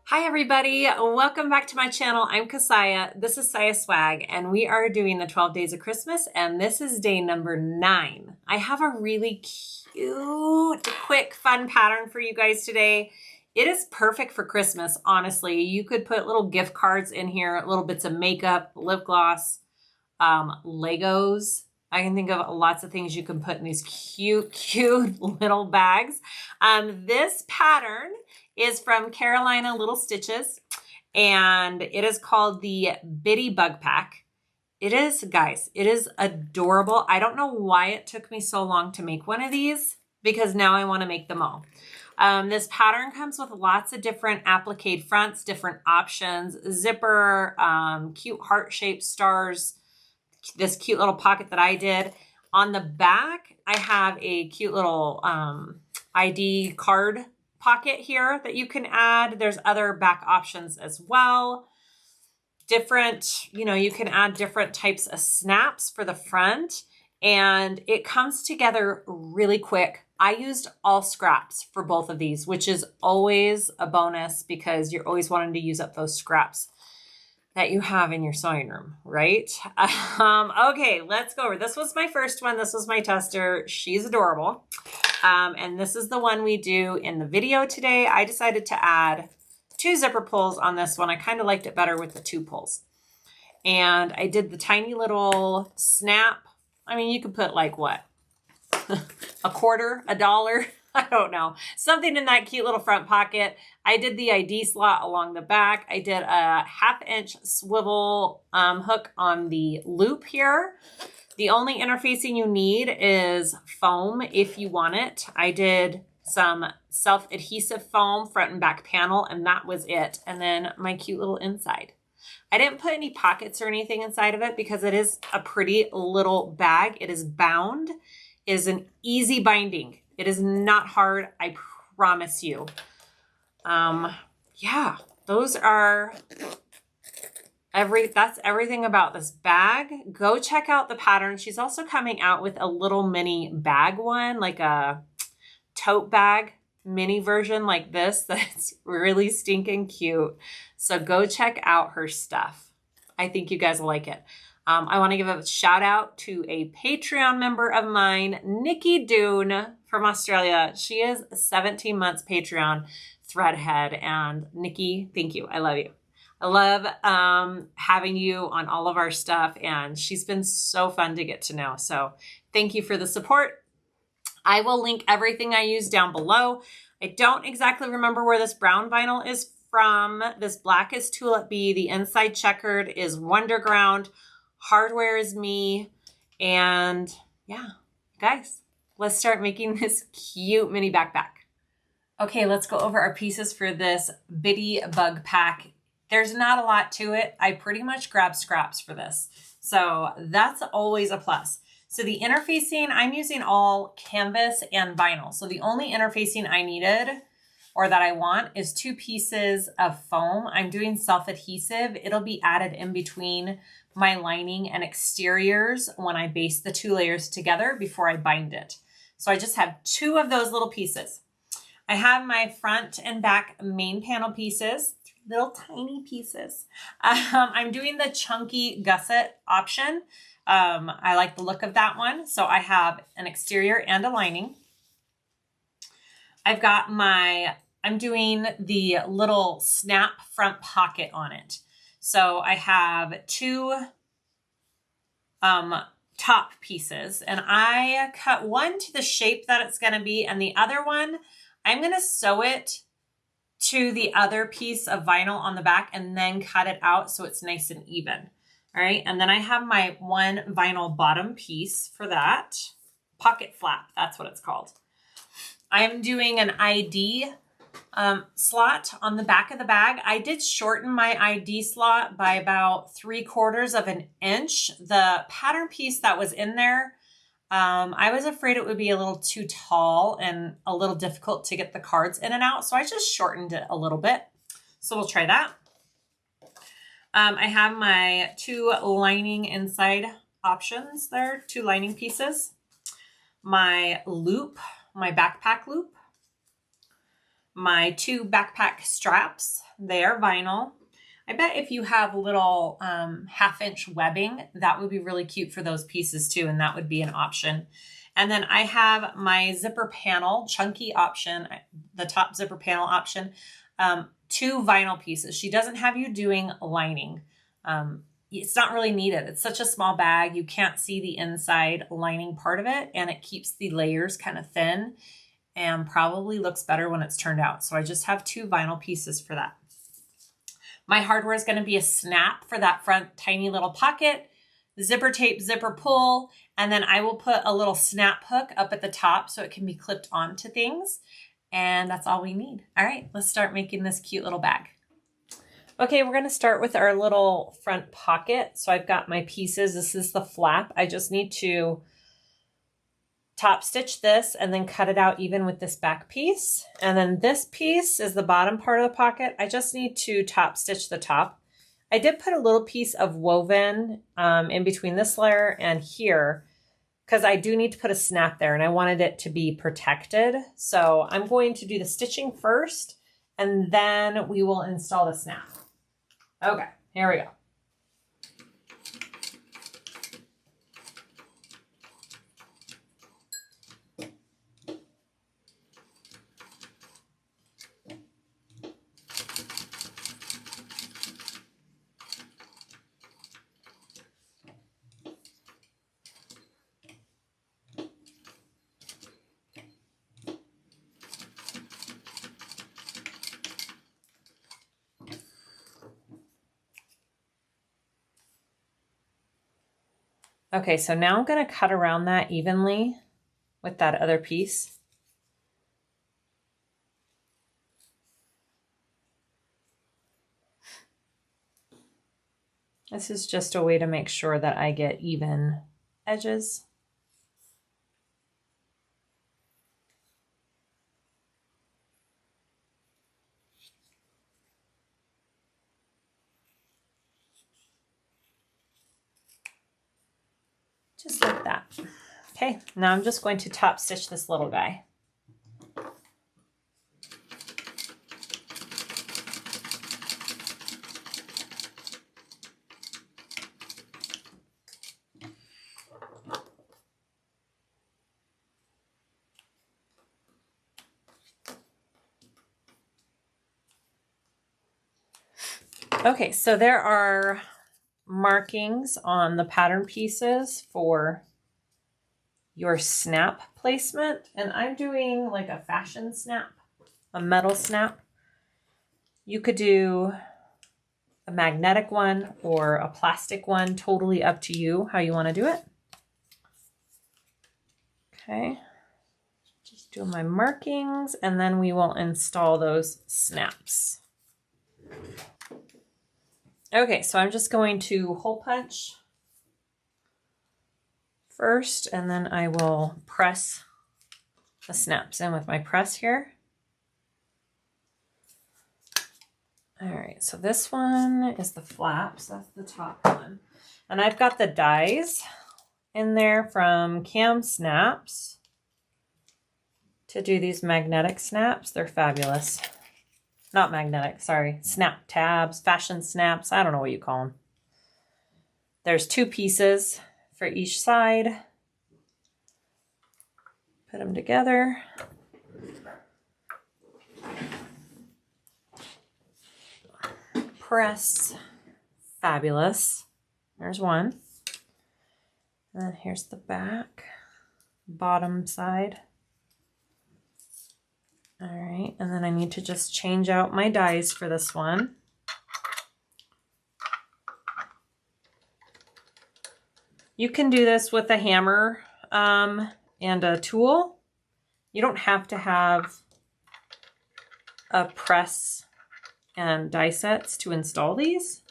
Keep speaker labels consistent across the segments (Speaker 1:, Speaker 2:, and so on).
Speaker 1: Hi everybody, welcome back to my channel. I'm Kassiah. This is SiahSwag and we are doing the 12 days of Christmas and this is day number 9. I have a really cute, quick, fun pattern for you guys today. It is perfect for Christmas, honestly. You could put little gift cards in here, little bits of makeup, lip gloss, Legos. I can think of lots of things you can put in these cute little bags. This pattern is from Carolina Little Stitches, and it is called the Bitty Bug Pack. It is, guys, it is adorable. I don't know why it took me so long to make one of these, because now I want to make them all. This pattern comes with lots of different applique fronts, different options, zipper, cute heart-shaped stars, this cute little pocket that I did. On the back, I have a cute little ID card pocket here that you can add. There's other back options as well. Different, you can add different types of snaps for the front, and it comes together really quick. I used all scraps for both of these, which is always a bonus because you're always wanting to use up those scraps that you have in your sewing room, right? Okay, let's go over. This was my first one. This was my tester. She's adorable. And this is the one we do in the video today. I decided to add 2 zipper pulls on this one. I kind of liked it better with the 2 pulls. And I did the tiny little snap. I mean, you could put like what? A quarter, $1. I don't know. Something in that cute little front pocket. I did the ID slot along the back. I did a 1/2 inch swivel hook on the loop here. The only interfacing you need is foam if you want it. I did some self-adhesive foam front and back panel, and that was it. And then my cute little inside. I didn't put any pockets or anything inside of it because it is a pretty little bag. It is bound. It is an easy binding. It is not hard, I promise you. Yeah, those are that's everything about this bag. Go check out the pattern. She's also coming out with a little mini bag one, like a tote bag mini version like this that's really stinking cute. So go check out her stuff. I think you guys will like it. I want to give a shout out to a Patreon member of mine, Nikki Doon from Australia. She is 17 months Patreon threadhead. And Nikki, thank you. I love you. I love having you on all of our stuff. And she's been so fun to get to know. So thank you for the support. I will link everything I use down below. I don't exactly remember where this brown vinyl is from. This black is Tulip Bee. The inside checkered is Wonderground. Hardware is me. And yeah, guys, let's start making this cute mini backpack. Okay, let's go over our pieces for this Bitty Bug Pack. There's not a lot to it. I pretty much grabbed scraps for this. So that's always a plus. So the interfacing, I'm using all canvas and vinyl. So the only interfacing I needed or that I want is 2 pieces of foam. I'm doing self-adhesive. It'll be added in between my lining and exteriors when I base the 2 layers together before I bind it. So I just have 2 of those little pieces. I have my front and back main panel pieces, little tiny pieces. I'm doing the chunky gusset option. I like the look of that one. So I have an exterior and a lining. I've got I'm doing the little snap front pocket on it. So I have 2 top pieces, and I cut one to the shape that it's going to be, and the other one, I'm going to sew it to the other piece of vinyl on the back and then cut it out so it's nice and even. All right, and then I have my one vinyl bottom piece for that. Pocket flap, that's what it's called. I'm doing an ID slot on the back of the bag. I did shorten my ID slot by about 3/4 of an inch. The pattern piece that was in there, I was afraid it would be a little too tall and a little difficult to get the cards in and out. So I just shortened it a little bit. So we'll try that. I have my 2 lining inside options there, 2 lining pieces. My loop, my backpack loop. my 2 backpack straps. They are vinyl. I bet if you have little 1/2-inch webbing, that would be really cute for those pieces too, and that would be an option. And then I have my zipper panel, chunky option, the top zipper panel option, 2 vinyl pieces. She doesn't have you doing lining. It's not really needed. It's such a small bag. You can't see the inside lining part of it, and it keeps the layers kind of thin and probably looks better when it's turned out. So I just have 2 vinyl pieces for that. My hardware is going to be a snap for that front tiny little pocket, zipper tape, zipper pull, and then I will put a little snap hook up at the top so it can be clipped onto things. And that's all we need. All right, let's start making this cute little bag. Okay, we're going to start with our little front pocket. So I've got my pieces. This is the flap. I just need to top stitch this and then cut it out even with this back piece. And then this piece is the bottom part of the pocket. I just need to top stitch the top. I did put a little piece of woven in between this layer and here because I do need to put a snap there and I wanted it to be protected. So I'm going to do the stitching first and then we will install the snap. Okay, here we go. Okay, so now I'm going to cut around that evenly with that other piece. This is just a way to make sure that I get even edges. Just like that. Okay, now I'm just going to top stitch this little guy. Okay, so there are markings on the pattern pieces for your snap placement, and I'm doing like a fashion snap, a metal snap. You could do a magnetic one or a plastic one, totally up to you how you want to do it. Okay, just do my markings and then we will install those snaps. Okay, so I'm just going to hole punch first, and then I will press the snaps in with my press here. All right, so this one is the flaps. That's the top one. And I've got the dies in there from Cam Snaps to do these magnetic snaps. They're fabulous. Not magnetic, sorry. Snap tabs, fashion snaps. I don't know what you call them. There's 2 pieces for each side. Put them together. Press. Fabulous. There's one. And then here's the back, bottom side. All right, and then I need to just change out my dies for this one. You can do this with a hammer and a tool. You don't have to have a press and die sets to install these.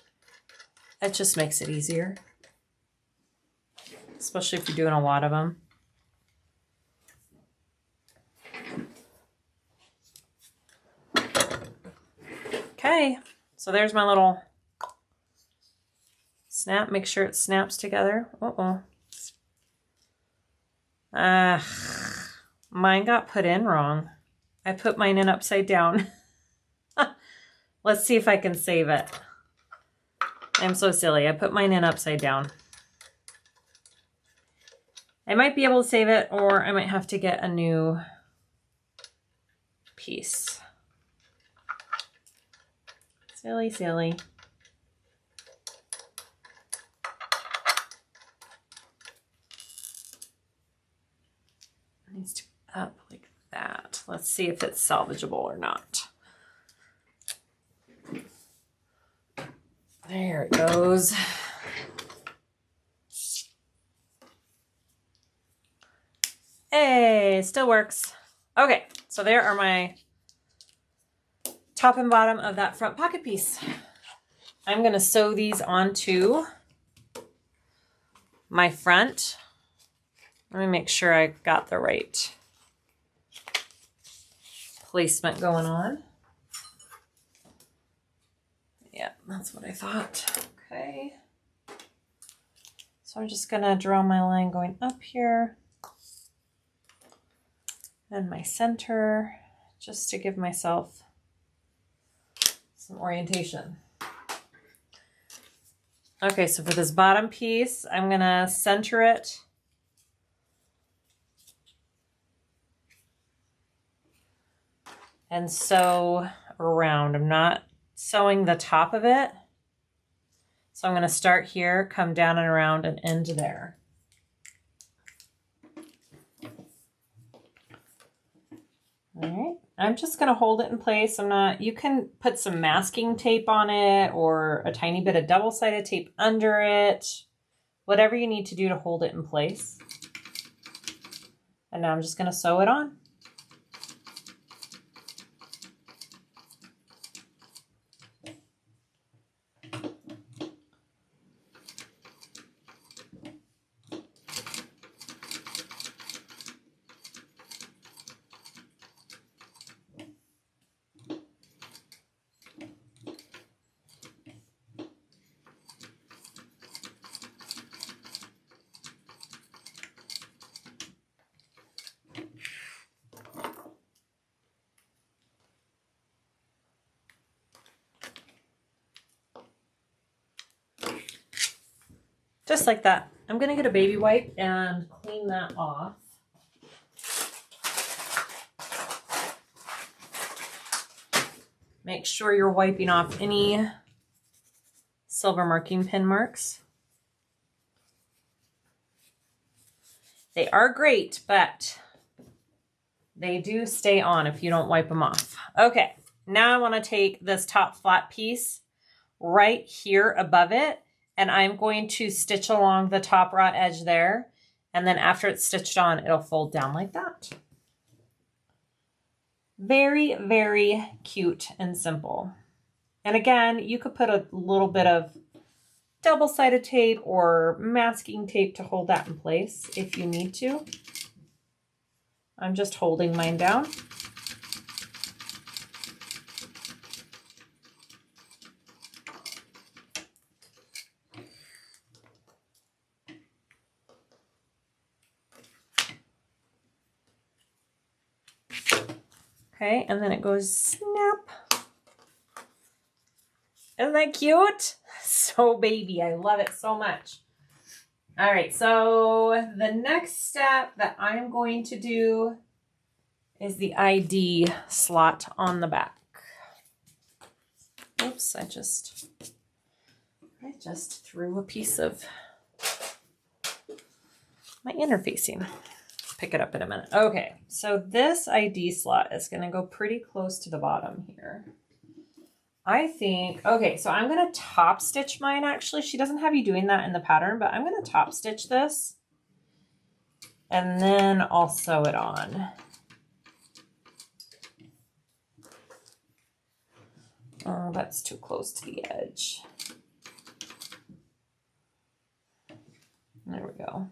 Speaker 1: It just makes it easier, especially if you're doing a lot of them. Okay, so there's my little snap. Make sure it snaps together. Mine got put in wrong. I put mine in upside down. Let's see if I can save it. I'm so silly. I put mine in upside down. I might be able to save it, or I might have to get a new piece. Silly, silly. It needs to be up like that. Let's see if it's salvageable or not. There it goes. Hey, still works. Okay, so there are my top and bottom of that front pocket piece. I'm gonna sew these onto my front. Let me make sure I got the right placement going on. Yeah, that's what I thought. Okay. So I'm just gonna draw my line going up here and my center, just to give myself some orientation. Okay, so for this bottom piece, I'm gonna center it and sew around. I'm not sewing the top of it. So I'm gonna start here, come down and around and end there. All right, I'm just gonna hold it in place. You can put some masking tape on it or a tiny bit of double-sided tape under it, whatever you need to do to hold it in place. And now I'm just gonna sew it on. Just like that. I'm gonna get a baby wipe and clean that off. Make sure you're wiping off any silver marking pin marks. They are great, but they do stay on if you don't wipe them off. Okay, now I want to take this top flat piece right here above it, and I'm going to stitch along the top raw edge there. And then after it's stitched on, it'll fold down like that. Very, very cute and simple. And again, you could put a little bit of double-sided tape or masking tape to hold that in place if you need to. I'm just holding mine down. Okay, and then it goes snap. Isn't that cute? So baby, I love it so much. All right, so the next step that I'm going to do is the ID slot on the back. Oops, I just threw a piece of my interfacing. Pick it up in a minute. Okay, so this ID slot is going to go pretty close to the bottom here. I think, okay, so I'm going to top stitch mine actually. She doesn't have you doing that in the pattern, but I'm going to top stitch this and then I'll sew it on. Oh, that's too close to the edge. There we go.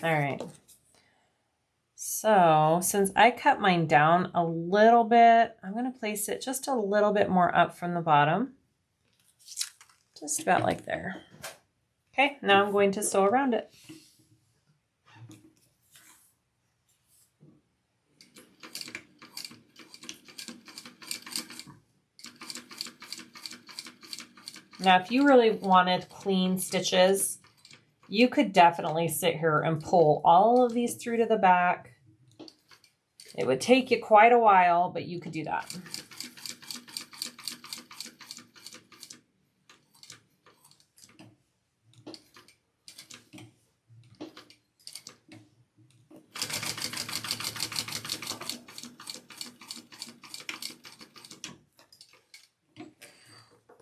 Speaker 1: All right. So since I cut mine down a little bit, I'm going to place it just a little bit more up from the bottom. Just about like there. Okay, now I'm going to sew around it. Now, if you really wanted clean stitches, you could definitely sit here and pull all of these through to the back. It would take you quite a while, but you could do that.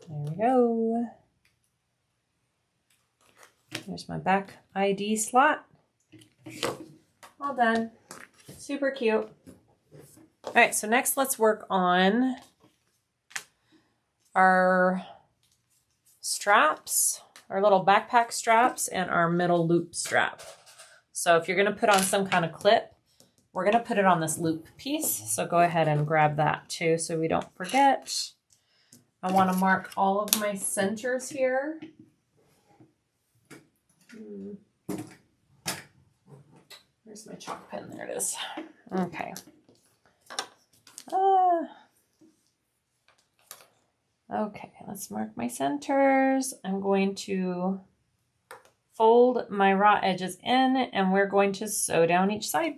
Speaker 1: There we go. There's my back ID slot. All done. Super cute. All right, so next let's work on our straps, our little backpack straps, and our middle loop strap. So if you're going to put on some kind of clip, we're going to put it on this loop piece. So go ahead and grab that too so we don't forget. I want to mark all of my centers here. Where's my chalk pen? There it is. Okay. Okay, let's mark my centers. I'm going to fold my raw edges in, and we're going to sew down each side.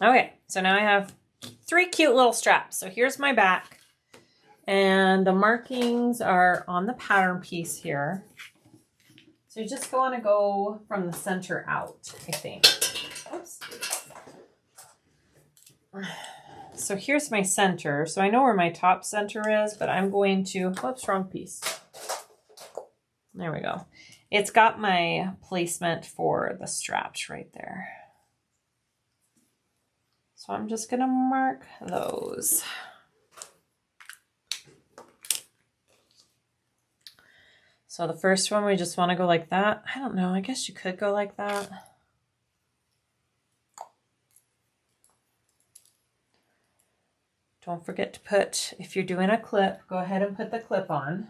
Speaker 1: Okay, so now I have 3 cute little straps. So here's my back. And the markings are on the pattern piece here. So you just want to go from the center out, I think. Oops. So here's my center. So I know where my top center is, but I'm going to, whoops, wrong piece. There we go. It's got my placement for the straps right there. So I'm just going to mark those. So the first one, we just want to go like that. I don't know, I guess you could go like that. Don't forget to put, if you're doing a clip, go ahead and put the clip on.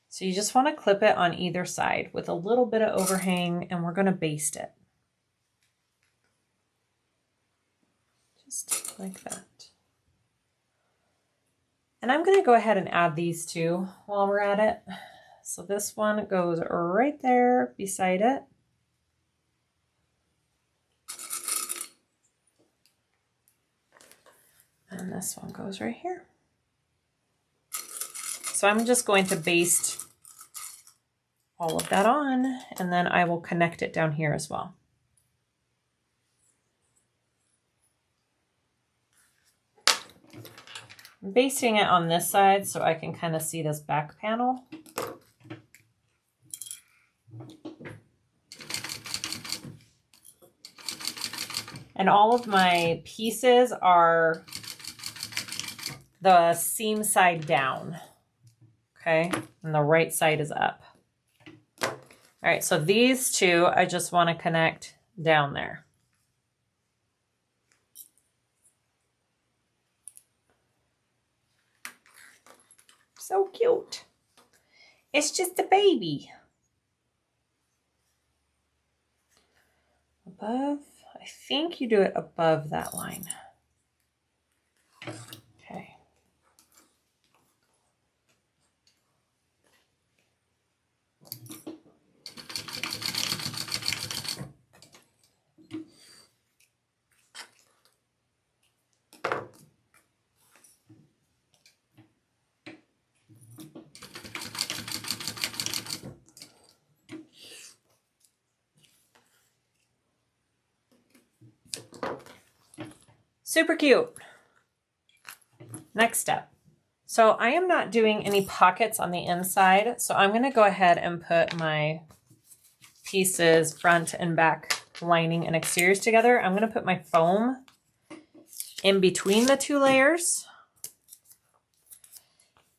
Speaker 1: So you just want to clip it on either side with a little bit of overhang, and we're going to baste it. Just like that. And I'm going to go ahead and add these two while we're at it. So this one goes right there beside it. And this one goes right here. So I'm just going to baste all of that on, and then I will connect it down here as well. I'm basting it on this side so I can kind of see this back panel. And all of my pieces are the seam side down, okay? And the right side is up. All right, so these two, I just want to connect down there. So cute. It's just a baby. Above, I think you do it above that line. Okay. Super cute. Next step. So I am not doing any pockets on the inside. So I'm going to go ahead and put my pieces front and back lining and exteriors together. I'm going to put my foam in between the two layers.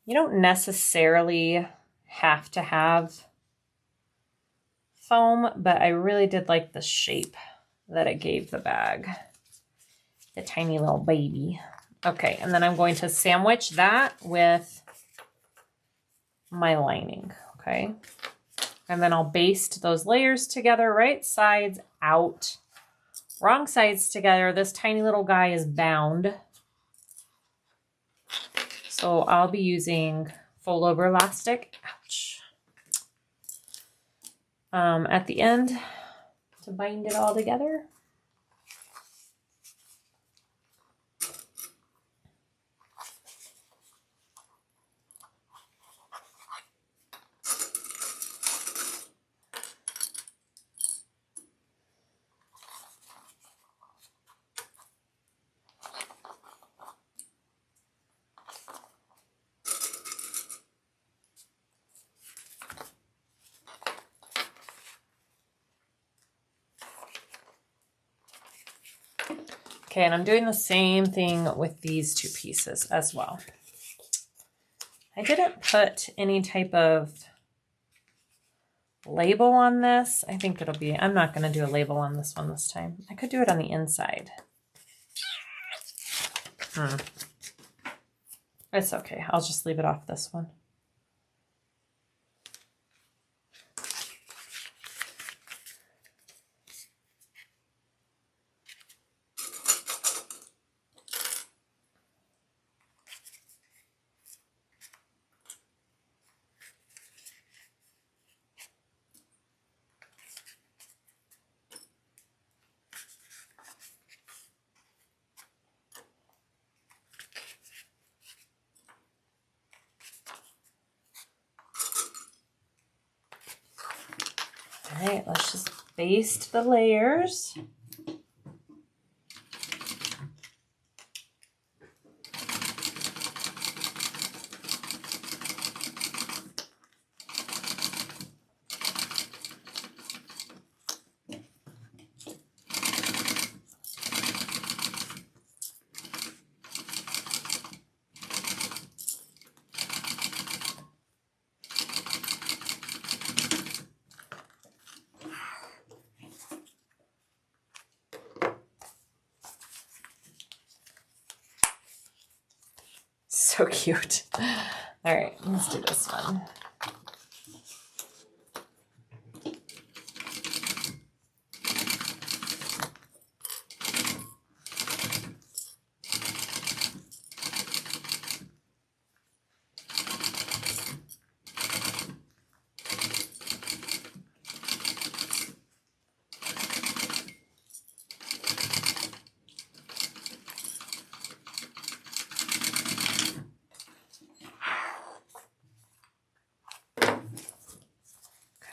Speaker 1: You don't necessarily have to have foam, but I really did like the shape that it gave the bag. The tiny little baby. Okay, and then I'm going to sandwich that with my lining, okay? And then I'll baste those layers together, right sides out, wrong sides together. This tiny little guy is bound. So I'll be using fold over elastic, ouch, at the end to bind it all together. Okay, and I'm doing the same thing with these two pieces as well. I didn't put any type of label on this. I think it'll be, I'm not going to do a label on this one this time. I could do it on the inside. It's okay. I'll just leave it off this one. All right, let's just baste the layers. So cute. All right, let's do this one.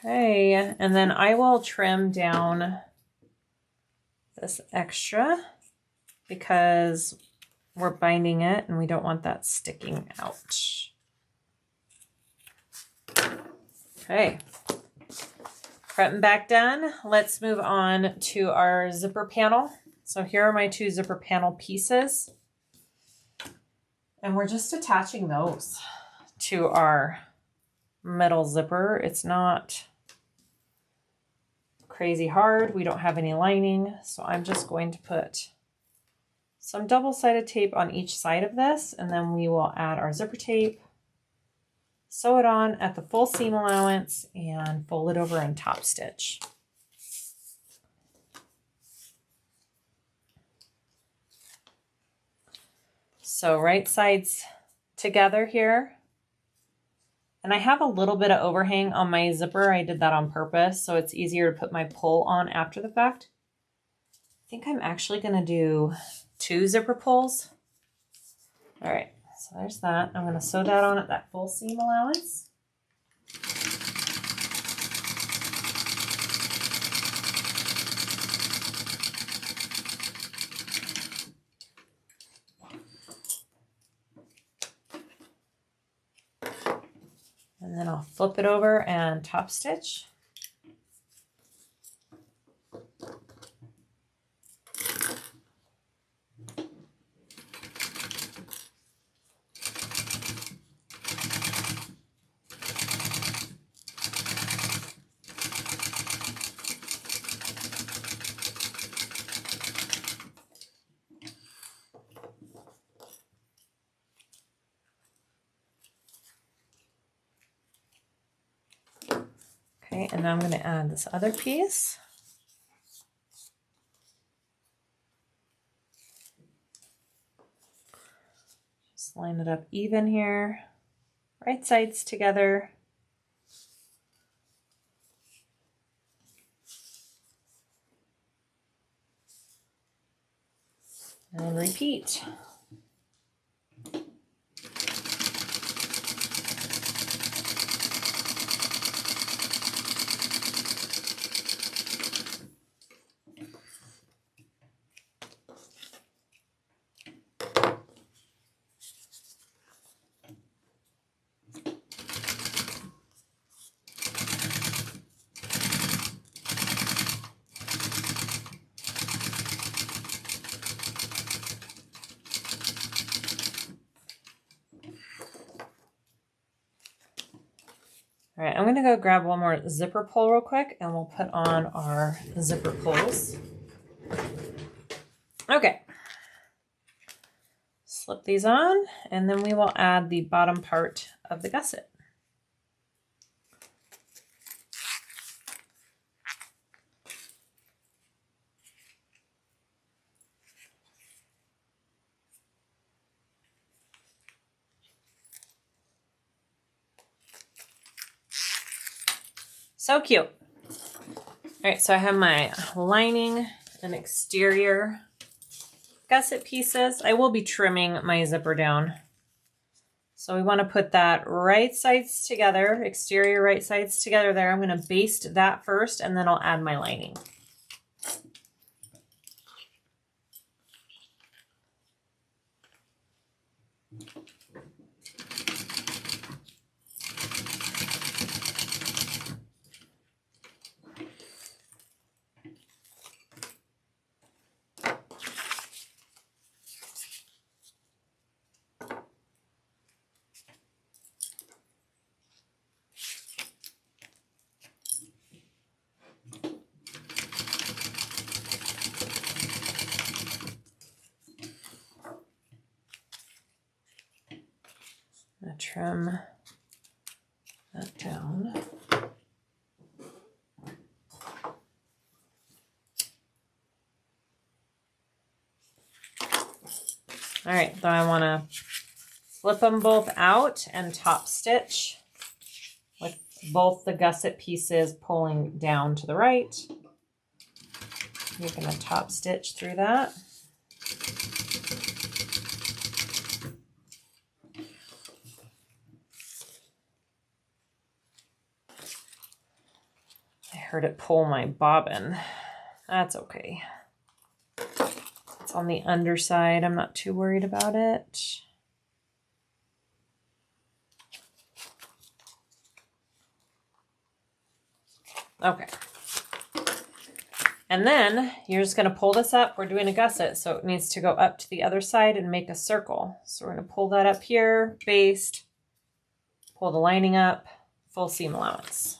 Speaker 1: Okay, and then I will trim down this extra because we're binding it and we don't want that sticking out. Okay, front and back done. Let's move on to our zipper panel. So here are my two zipper panel pieces. And we're just attaching those to our metal zipper. It's not crazy hard. We don't have any lining, so I'm just going to put some double-sided tape on each side of this, and then we will add our zipper tape, sew it on at the full seam allowance, and fold it over and top stitch. So right sides together here. And I have a little bit of overhang on my zipper. I did that on purpose, so it's easier to put my pull on after the fact. I think I'm actually gonna do 2 zipper pulls. All right, so there's that. I'm gonna sew that on at that full seam allowance. And then I'll flip it over and top stitch. Okay, and now I'm going to add this other piece. Just line it up even here, right sides together. And repeat. All right, I'm going to go grab one more zipper pull real quick and we'll put on our zipper pulls. Okay. Slip these on and then we will add the bottom part of the gusset. So cute. All right, so I have my lining and exterior gusset pieces. I will be trimming my zipper down. So we want to put that right sides together, exterior right sides together there. I'm going to baste that first and then I'll add my lining. I'm going to trim that down. All right, so I want to flip them both out and top stitch with both the gusset pieces pulling down to the right. You're going to top stitch through that. I heard it pull my bobbin. That's okay. It's on the underside. I'm not too worried about it. Okay. And then you're just going to pull this up. We're doing a gusset, so it needs to go up to the other side and make a circle. So we're going to pull that up here, baste, pull the lining up, full seam allowance.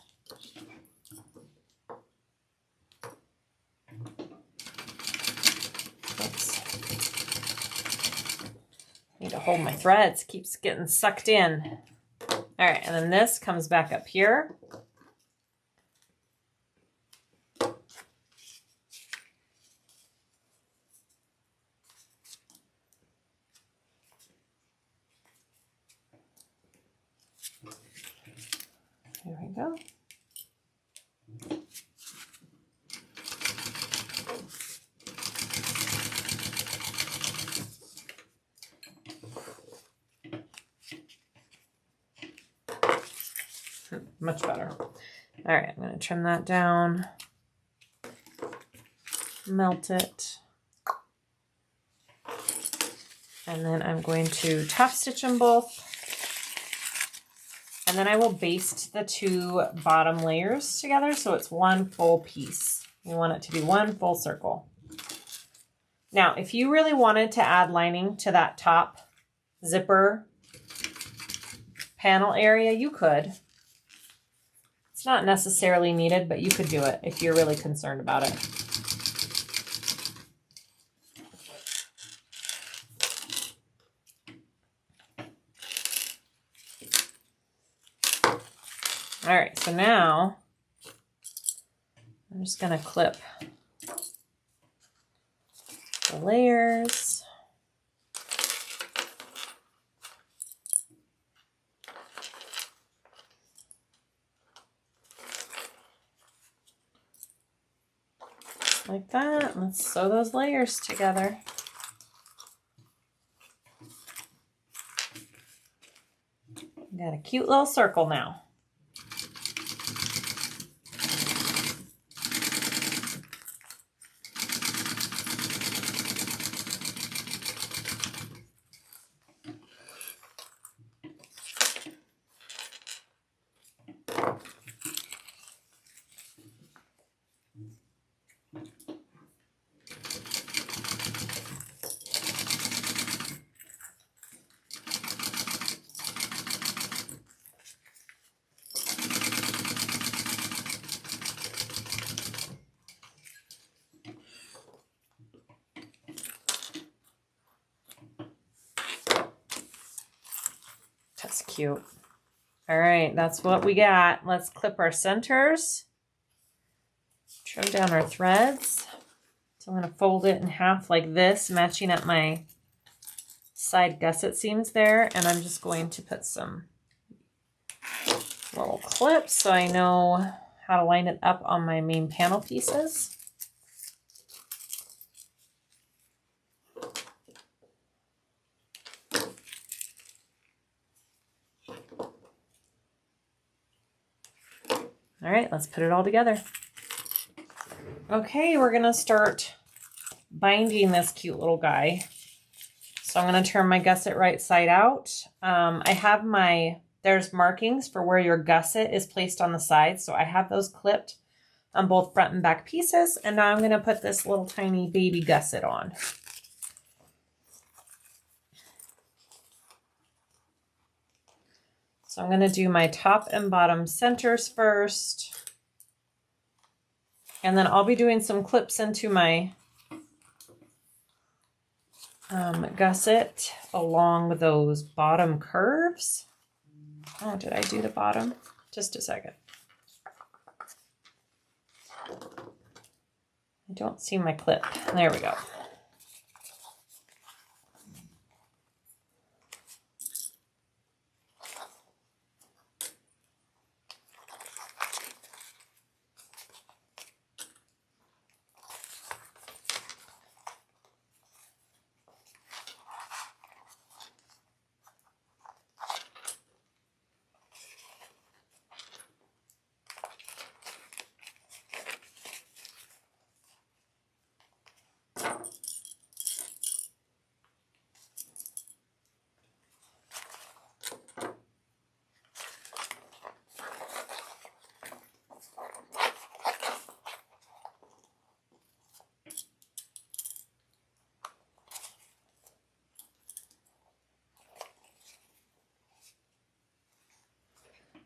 Speaker 1: Oops. Need to hold my threads. Keeps getting sucked in. All right, and then this comes back up here. There we go. Much better. All right, I'm going to trim that down, melt it, and then I'm going to top stitch them both. And then I will baste the two bottom layers together so it's one full piece. You want it to be one full circle. Now, if you really wanted to add lining to that top zipper panel area, you could. It's not necessarily needed, but you could do it if you're really concerned about it. All right, so now I'm just going to clip the layers. Like that. Let's sew those layers together. Got a cute little circle now. That's cute. All right, that's what we got. Let's clip our centers. Trim down our threads. So I'm going to fold it in half like this, matching up my side gusset seams there. And I'm just going to put some little clips so I know how to line it up on my main panel pieces. All right, let's put it all together. Okay, we're gonna start binding this cute little guy. So I'm gonna turn my gusset right side out. I have there's markings for where your gusset is placed on the side. So I have those clipped on both front and back pieces. And now I'm gonna put this little tiny baby gusset on. So I'm gonna do my top and bottom centers first. And then I'll be doing some clips into my gusset along those bottom curves. Oh, did I do the bottom? Just a second. I don't see my clip. There we go.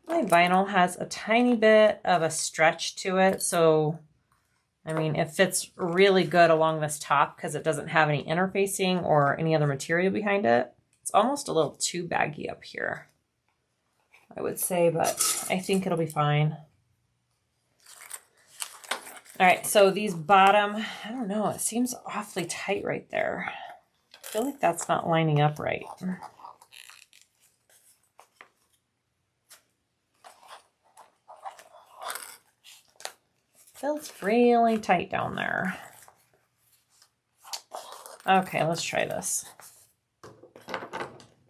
Speaker 1: My vinyl has a tiny bit of a stretch to it, so I mean it fits really good along this top because it doesn't have any interfacing or any other material behind it. It's almost a little too baggy up here, I would say, but I think it'll be fine. All right, so these bottom, I don't know, it seems awfully tight right there. I feel like that's not lining up right. Feels really tight down there. Okay, let's try this.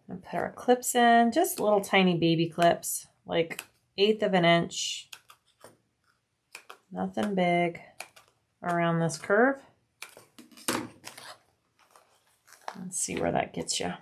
Speaker 1: And put our clips in, just little tiny baby clips, like 1/8 of an inch. Nothing big around this curve. Let's see where that gets you.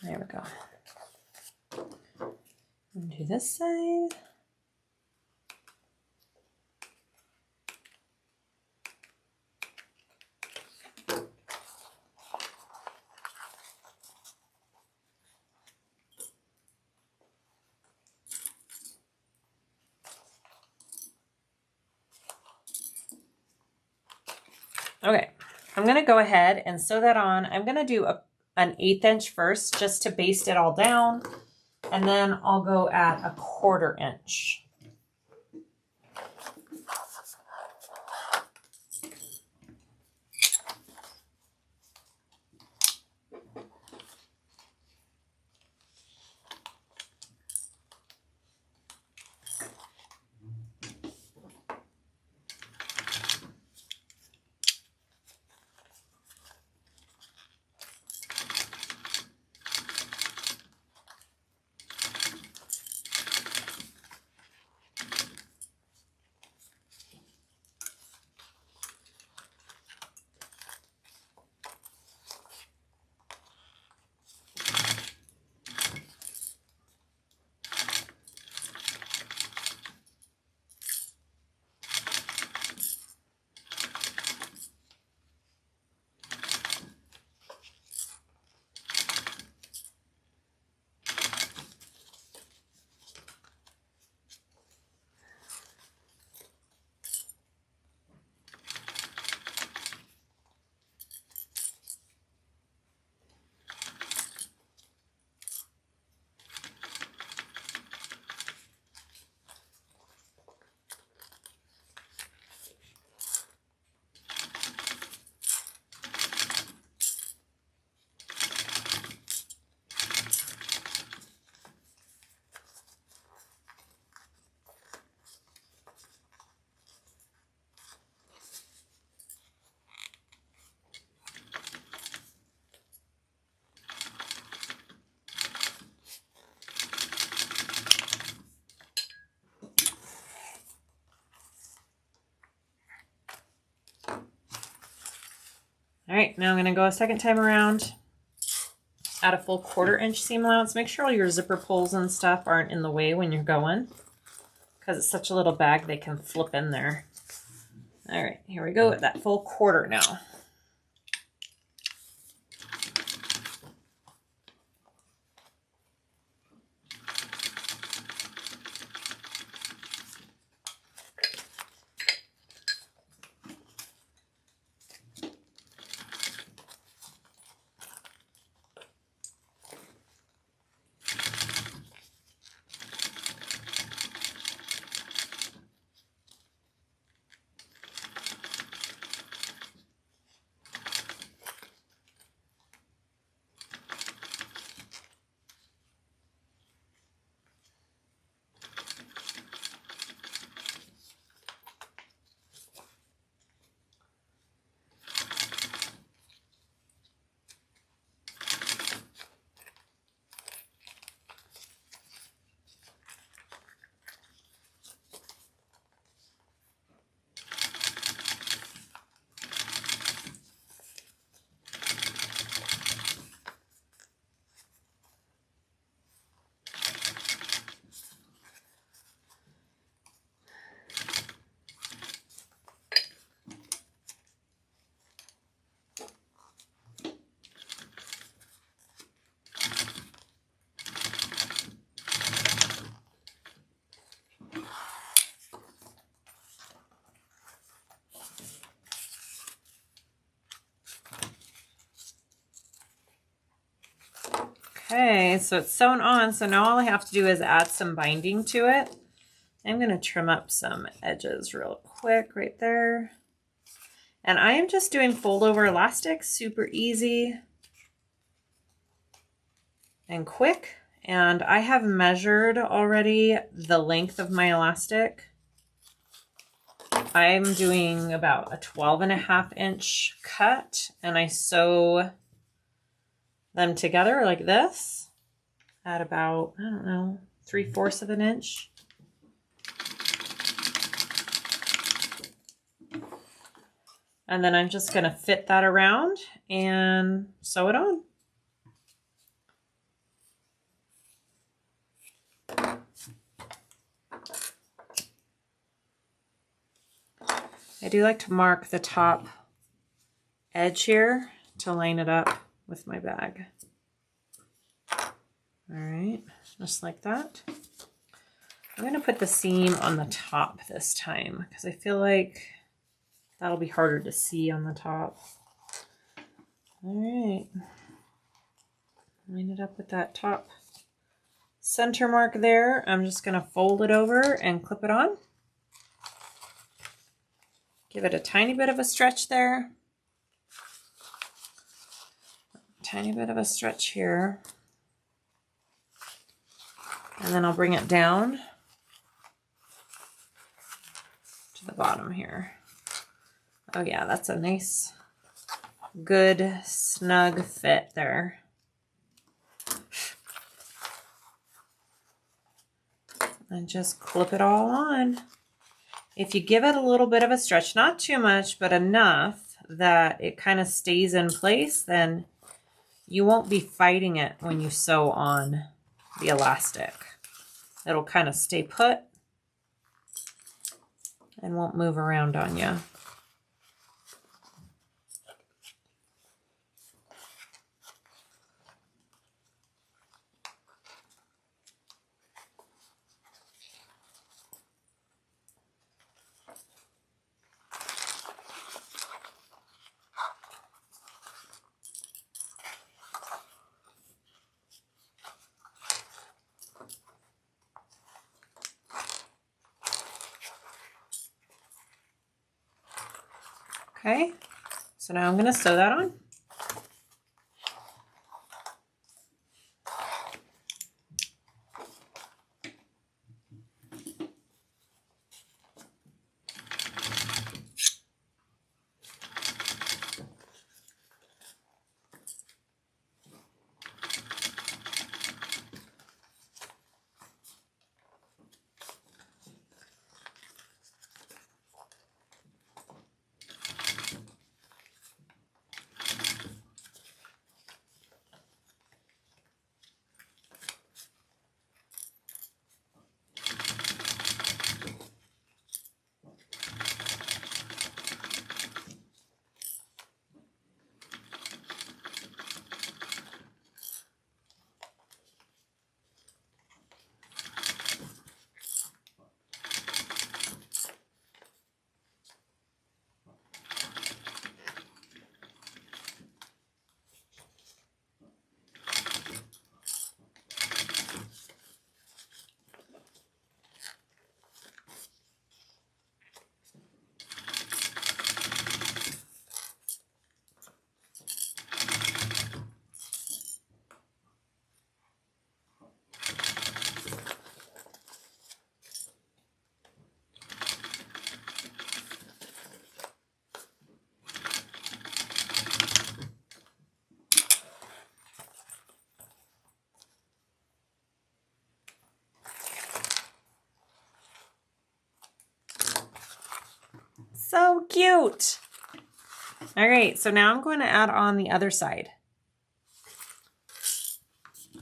Speaker 1: There we go. And do this side. Okay, I'm gonna go ahead and sew that on. I'm gonna do an 1/8 inch first just to baste it all down, and then I'll go at a 1/4 inch. All right, now I'm gonna go a second time around, add a full 1/4 inch seam allowance. Make sure all your zipper pulls and stuff aren't in the way when you're going, because it's such a little bag, they can flip in there. All right, here we go at that full 1/4 now. Okay, so it's sewn on, so now all I have to do is add some binding to it. I'm going to trim up some edges real quick right there. And I am just doing fold over elastic, super easy and quick. And I have measured already the length of my elastic. I'm doing about a 12.5 inch cut, and I sew them together like this at about, I don't know, 3/4 of an inch. And then I'm just going to fit that around and sew it on. I do like to mark the top edge here to line it up with my bag. All right, just like that. I'm going to put the seam on the top this time because I feel like that'll be harder to see on the top. All right, line it up with that top center mark there. I'm just going to fold it over and clip it on. Give it a tiny bit of a stretch there. Tiny bit of a stretch here. And then I'll bring it down to the bottom here. Oh yeah, that's a nice, good, snug fit there. And just clip it all on. If you give it a little bit of a stretch, not too much, but enough that it kind of stays in place, then you won't be fighting it when you sew on the elastic. It'll kind of stay put and won't move around on you. Okay, so now I'm going to sew that on. So cute. All right, so now I'm going to add on the other side.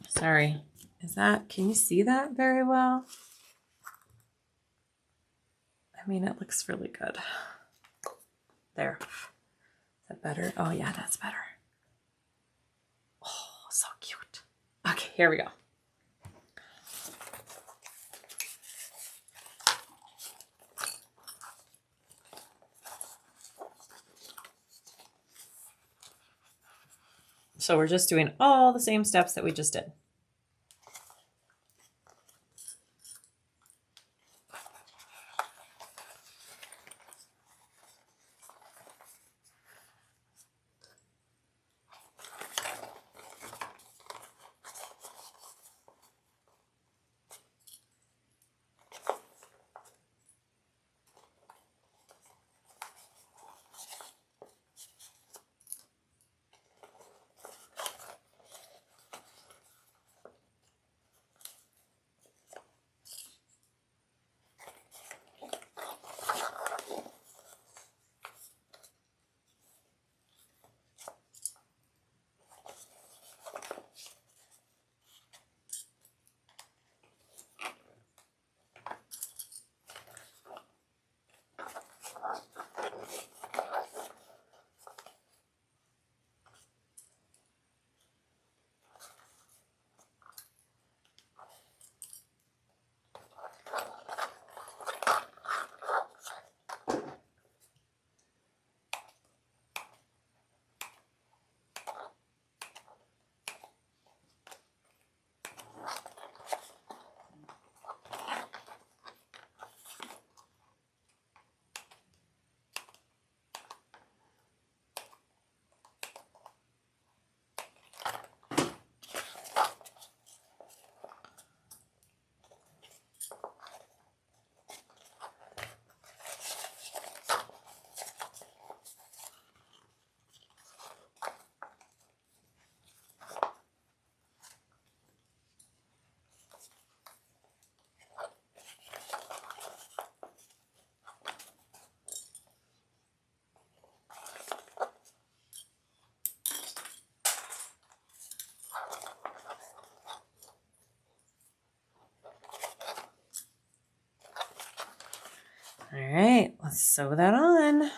Speaker 1: Sorry, can you see that very well? I mean, it looks really good. There. Is that better? Oh yeah, that's better. Oh, so cute. Okay, here we go. So we're just doing all the same steps that we just did. All right, let's sew that on.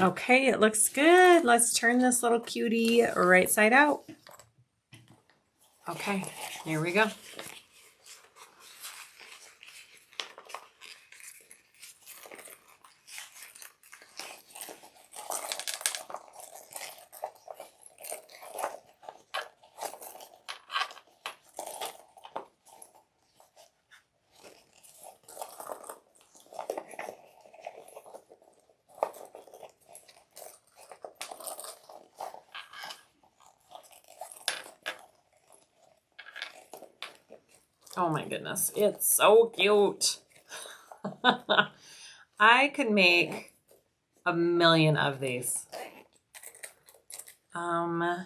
Speaker 1: Okay, it looks good. Let's turn this little cutie right side out. Okay, here we go. Oh my goodness, it's so cute. I could make a million of these. You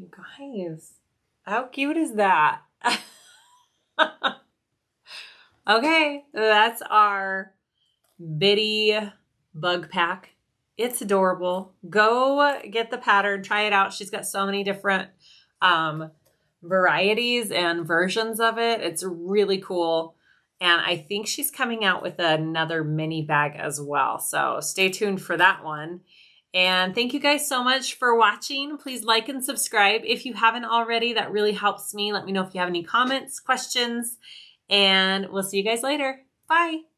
Speaker 1: guys, how cute is that? Okay, that's our bitty bug pack. It's adorable. Go get the pattern, try it out. She's got so many different varieties and versions of it. It's really cool. And I think she's coming out with another mini bag as well. So stay tuned for that one. And thank you guys so much for watching. Please like and subscribe if you haven't already. That really helps me. Let me know if you have any comments, questions, and we'll see you guys later. Bye.